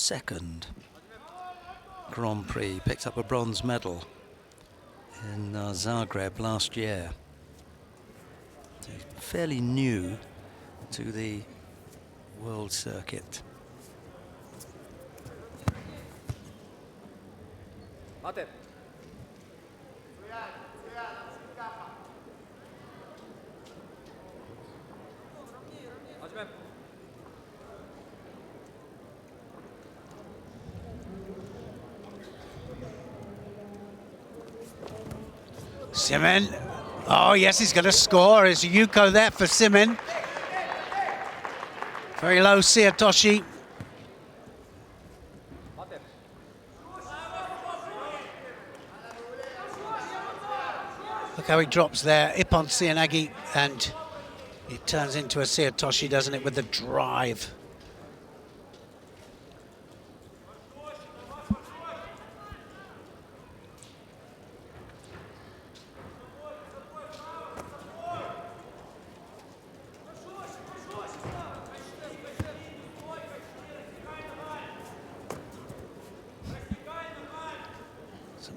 second Grand Prix, picked up a bronze medal in Zagreb last year. So he's fairly new to the world circuit. Simin. Oh, yes, he's going to score. Is Yuko there for Simin? Very low, Savytskiy. Look how he drops there. Ippon Savytskiy, and it turns into a Savytskiy, doesn't it, with the drive.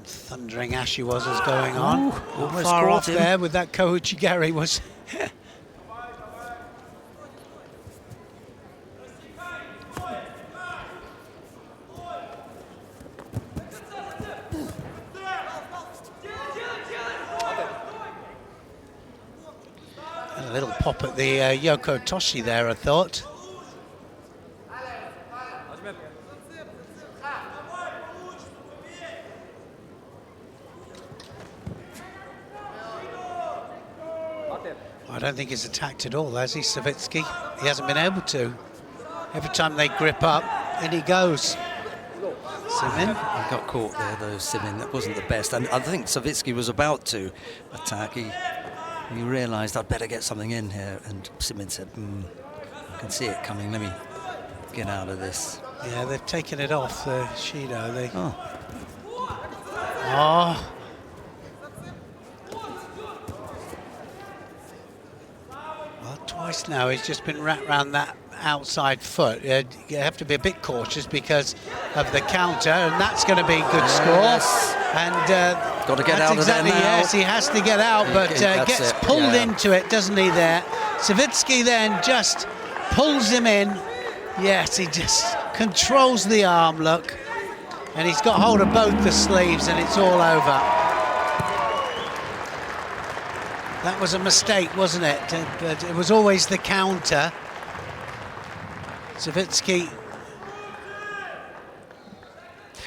Thundering Ashiwazas going on. Almost far off him there with that Kouchigari was. A little pop at the Yoko Toshi there, I thought. I don't think he's attacked at all, has he, Savytskiy? He hasn't been able to. Every time they grip up, in he goes. Simin. He got caught there, though, Simin. That wasn't the best. And I think Savytskiy was about to attack. He realised I'd better get something in here. And Simin said, I can see it coming. Let me get out of this. Yeah, they've taken it off, the Shido. They... Oh. Oh. Well, twice now he's just been wrapped around that outside foot. You have to be a bit cautious because of the counter, and that's going to be a good score. And got to get out of there now. Yes, he has to get out, but gets pulled into it, doesn't he, there? Savytskiy then just pulls him in. Yes, he just controls the arm, look. And he's got hold of both the sleeves, and it's all over. That was a mistake, wasn't it? But it was always the counter. Savytskiy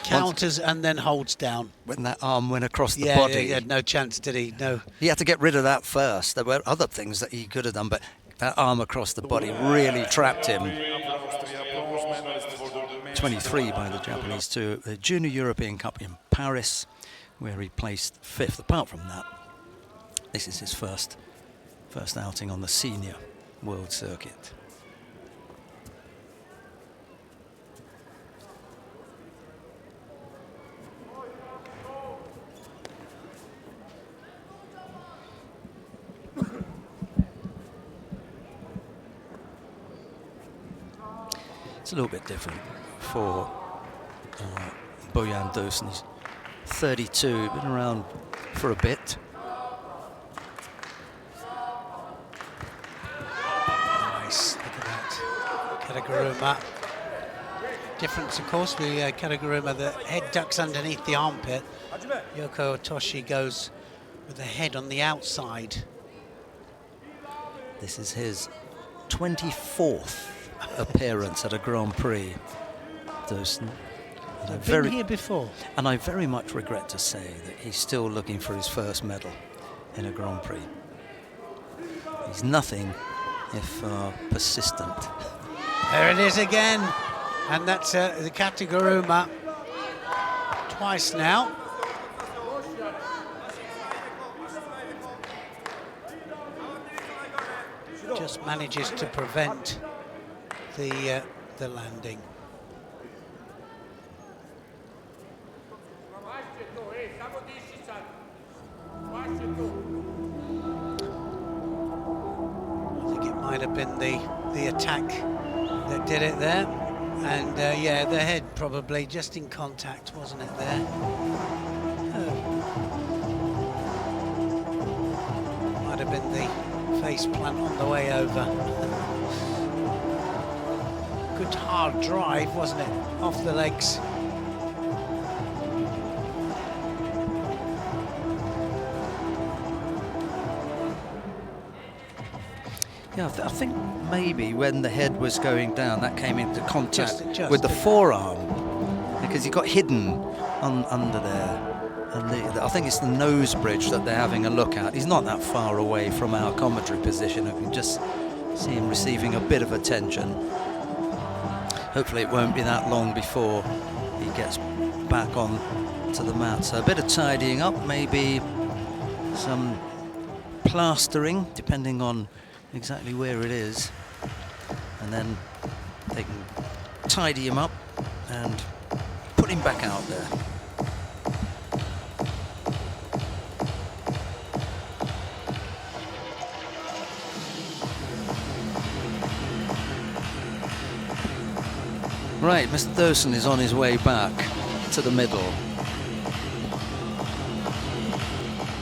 counters and then holds down. When that arm went across the body. He had no chance, did he? No. He had to get rid of that first. There were other things that he could have done, but that arm across the body really trapped him. 23 by the Japanese to the Junior European Cup in Paris, where he placed 5th. Apart from that, this is his first outing on the senior world circuit. It's a little bit different for Bojan Dosen. He's 32, been around for a bit. Nice, look at that. Kataguruma. Difference, of course, the Kataguruma, the head ducks underneath the armpit. Yoko Toshi goes with the head on the outside. This is his 24th appearance at a Grand Prix, Dosen. I've been here before. And I very much regret to say that he's still looking for his first medal in a Grand Prix. He's nothing if persistent. There it is again, and that's the Kataguruma twice now. Just manages to prevent the landing. I think it might have been the attack that did it there. And yeah, the head probably just in contact, wasn't it there? Might have been the face plant on the way over. Good hard drive, wasn't it? Off the legs. Yeah, I think maybe when the head was going down, that came into contact Just with the forearm, because he got hidden under there. And I think it's the nose bridge that they're having a look at. He's not that far away from our commentary position. I can just see him receiving a bit of attention. Hopefully it won't be that long before he gets back on to the mat. So a bit of tidying up, maybe some plastering, depending on exactly where it is, and then they can tidy him up and put him back out there. Right, Mr. Dosen is on his way back to the middle.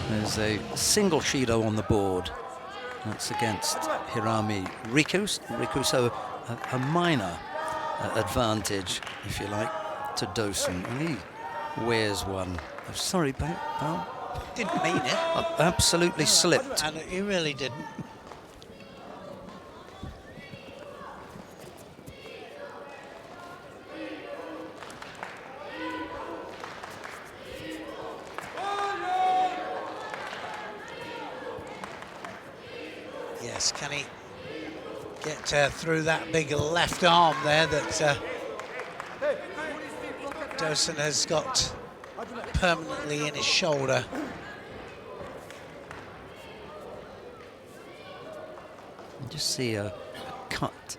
There's a single Shido on the board. That's against Hirami Riku, so a minor advantage, if you like, to Dosen. And he wears one. I'm sorry, pal. Didn't mean it. Absolutely slipped. And he really didn't. Yes, can he get through that big left arm there that Dosen has got permanently in his shoulder? You just see a cut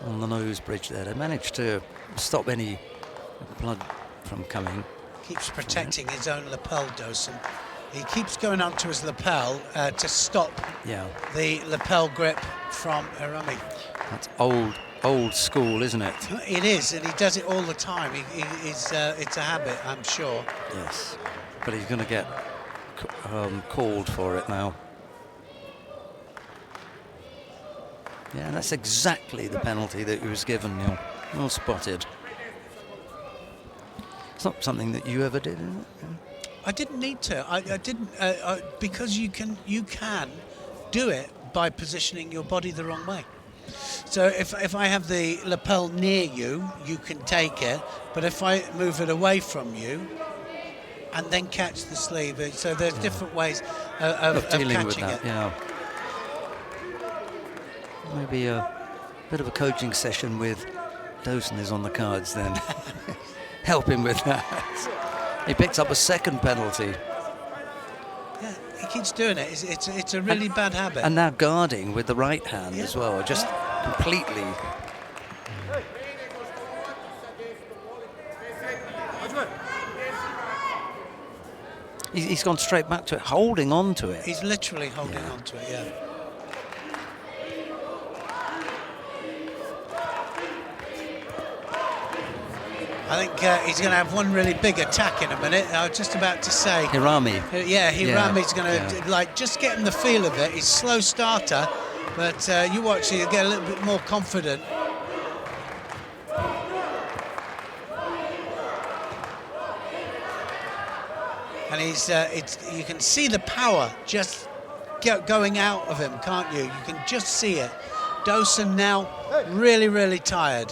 on the nose bridge there. They managed to stop any blood from coming. Keeps protecting his own lapel, Dosen. He keeps going onto his lapel to stop the lapel grip from Hirami. That's old school, isn't it? It is, and he does it all the time. It's a habit, I'm sure. Yes, but he's going to get called for it now. Yeah, and that's exactly the penalty that he was given, Neil. Well spotted. It's not something that you ever did, is it? Yeah. I didn't need to. I didn't because you can do it by positioning your body the wrong way. So if I have the lapel near you, you can take it. But if I move it away from you and then catch the sleeve, so there's different ways of dealing catching with that, it. Yeah. Maybe a bit of a coaching session with Dosen is on the cards then. Help him with that. He picks up a second penalty. Yeah, he keeps doing it. It's a really bad habit. And now guarding with the right hand as well, just completely. He's gone straight back to it, holding on to it. He's literally holding on to it, yeah. I think he's going to have one really big attack in a minute. I was just about to say. Hirami. Yeah, Hirami's going to like just getting the feel of it. He's a slow starter, but you watch, he'll get a little bit more confident. And he's, you can see the power just going out of him, can't you? You can just see it. Dosen now really, really tired.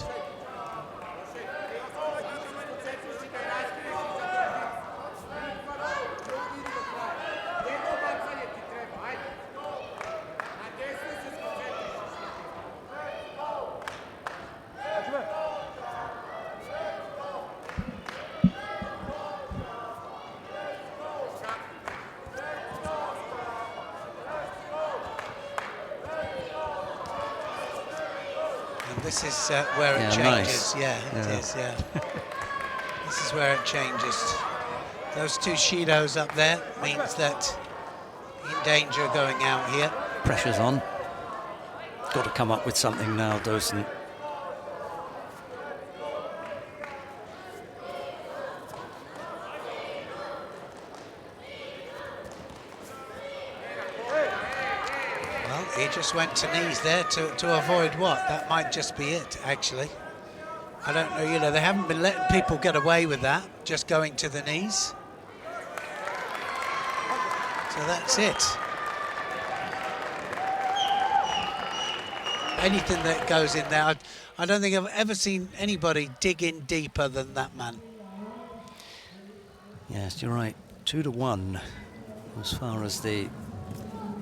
This is where it changes. Nice. Yeah, it is, yeah. This is where it changes. Those two Shidos up there means that in danger of going out here. Pressure's on. Got to come up with something now, Dosen. He just went to knees there to avoid what? That might just be it, actually. I don't know, you know, they haven't been letting people get away with that, just going to the knees. So that's it. Anything that goes in there, I don't think I've ever seen anybody dig in deeper than that man. Yes, you're right. 2-1 as far as the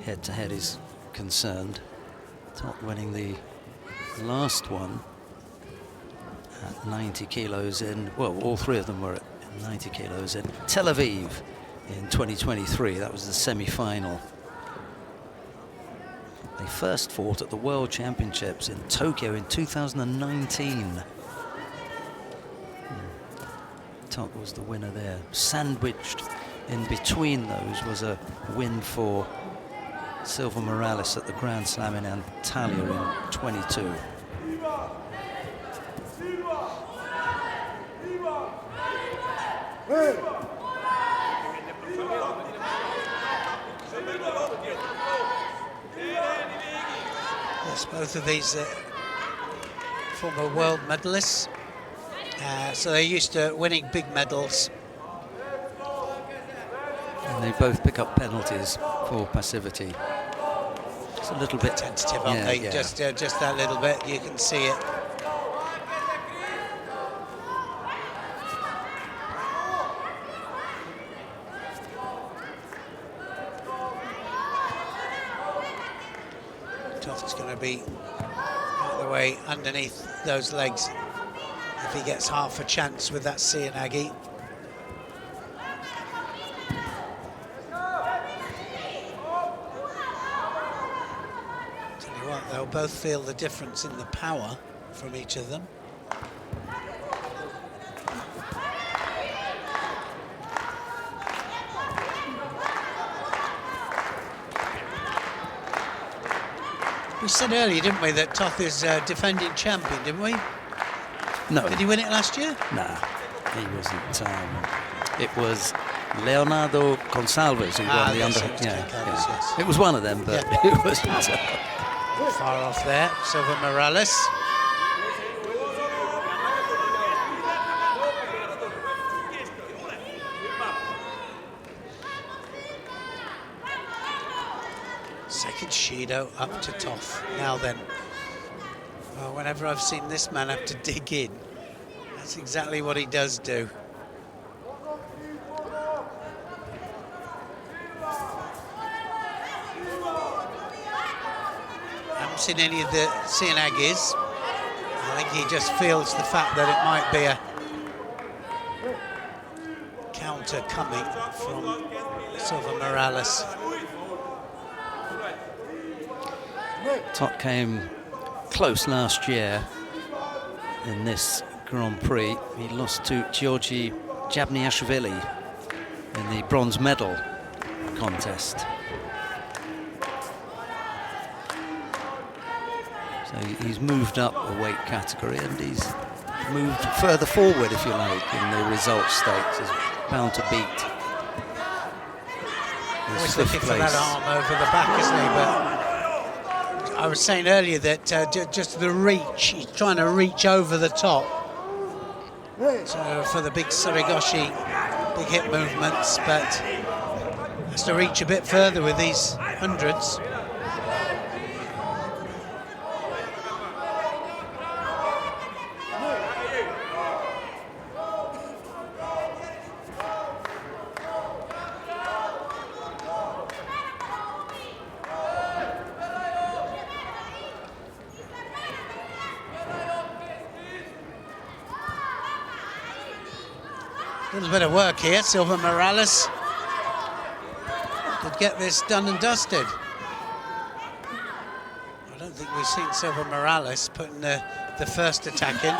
head-to-head is concerned. Toth winning the last one at 90 kilos in, well, all three of them were at 90 kilos in Tel Aviv in 2023. That was the semi-final. They first fought at the World Championships in Tokyo in 2019. Toth was the winner there. Sandwiched in between those was a win for Silva Morales at the Grand Slam in Antalya in 22. Yes, both of these former world medalists. So they're used to winning big medals. And they both pick up penalties for passivity. It's a little bit tentative, aren't they? Yeah. Just that little bit, you can see it. Toth's going to be out of the way underneath those legs if he gets half a chance with that Savytskiy. Tell you what, they'll both feel the difference in the power from each of them. We said earlier, didn't we, that Toth is defending champion, didn't we? No. Did he win it last year? Nah, he wasn't. It was Leonardo Gonçalves who won the under. Yes. It was one of them, but it wasn't. Far off there, Silva Morales. Second Judo up to Toth. Now then, well, whenever I've seen this man have to dig in, that's exactly what he does do. I haven't seen any of the Savytskiy's. I think he just feels the fact that it might be a counter coming from Silva Morales. Toth came close last year in this Grand Prix. He lost to Georgi Jabniashvili in the bronze medal contest. So he's moved up a weight category and he's moved further forward, if you like, in the results stakes. He's bound to beat. Always looking for that arm over the back, isn't he? But I was saying earlier that just the reach, he's trying to reach over the top. So for the big Surigoshi, big hip movements, but has to reach a bit further with these hundreds. A little bit of work here, Silva Morales could get this done and dusted. I don't think we've seen Silva Morales putting the first attack in.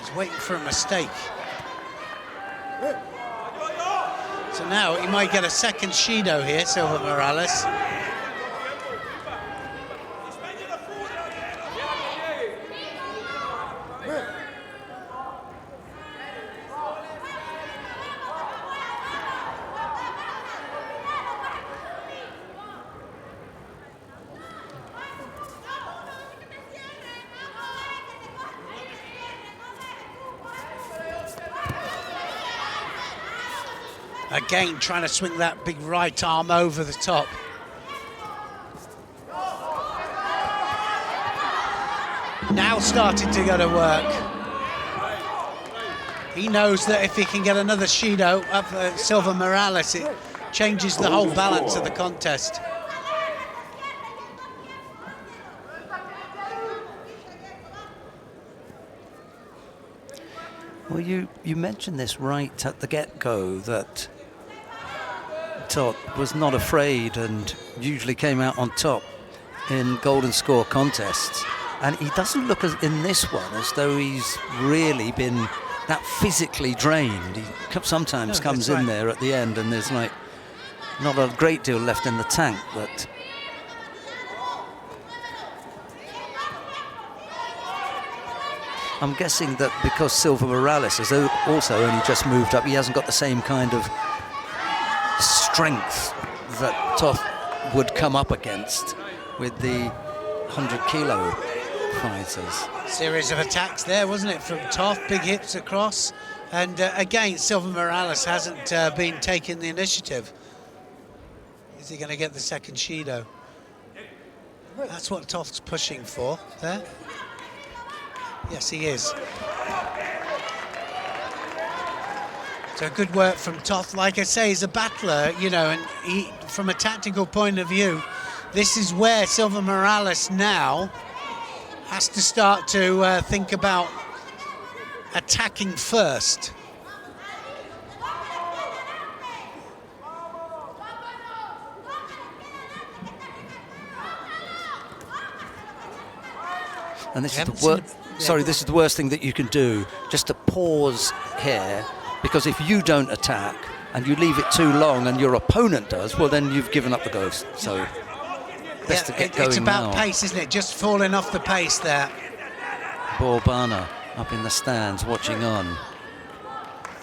He's waiting for a mistake. So now he might get a second Judo here, Silva Morales. Again, trying to swing that big right arm over the top. Now starting to go to work. He knows that if he can get another Judo up Silva Morales, it changes the whole balance of the contest. Well, you mentioned this right at the get-go, that Toth was not afraid and usually came out on top in golden score contests. And he doesn't look in this one as though he's really been that physically drained. He sometimes comes in there at the end and there's like not a great deal left in the tank, but I'm guessing that because Silva Morales has also only just moved up, he hasn't got the same kind of strength that Toth would come up against with the 100-kilo fighters. Series of attacks there, wasn't it, from Toth? Big hits across. And again, Silva Morales hasn't been taking the initiative. Is he going to get the second Judo? That's what Toth's pushing for there. Yes, he is. So good work from Toth. Like I say, he's a battler, you know, and he, from a tactical point of view, this is where Silva Morales now has to start to think about attacking first. And this is the worst. Sorry, this is the worst thing that you can do, just to pause here, because if you don't attack and you leave it too long and your opponent does, well, then you've given up the ghost. So best to get going now. It's about pace, isn't it? Just falling off the pace there. Borbana up in the stands watching on.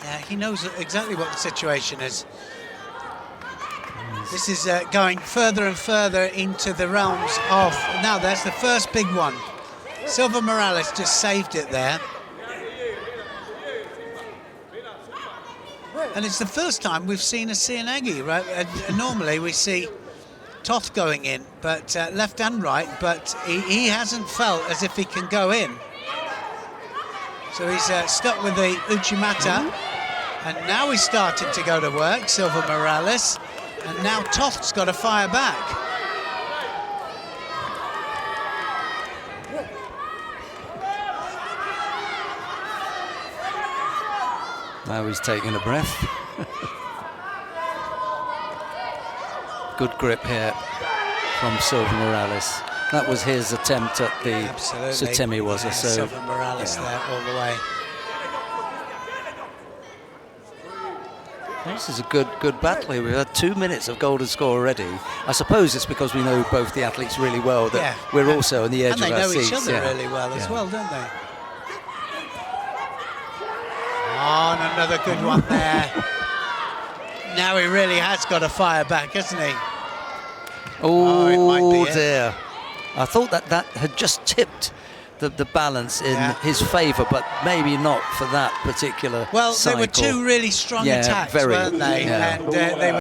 Yeah, he knows exactly what the situation is. This is going further and further into the realms of... Now, that's the first big one. Silva Morales just saved it there. And it's the first time we've seen a Sianagi, right? Normally we see Toth going in, but left and right, but he hasn't felt as if he can go in. So he's stuck with the Uchimata, and now he's starting to go to work, Silva Morales, and now Toth's got to fire back. Now he's taking a breath. Good grip here from Silva Morales. That was his attempt at the Satemi, was it? So Silva Morales there all the way. This is a good battle here. We've had 2 minutes of golden score already. I suppose it's because we know both the athletes really well that we're also on the edge of our seats. And they know each other really well as well, don't they? Oh, and another good one there. Now he really has got to fire back, hasn't he? Oh, it might be dear. I thought that had just tipped the balance in his favour, but maybe not for that particular cycle. They were two really strong attacks, weren't they? And they were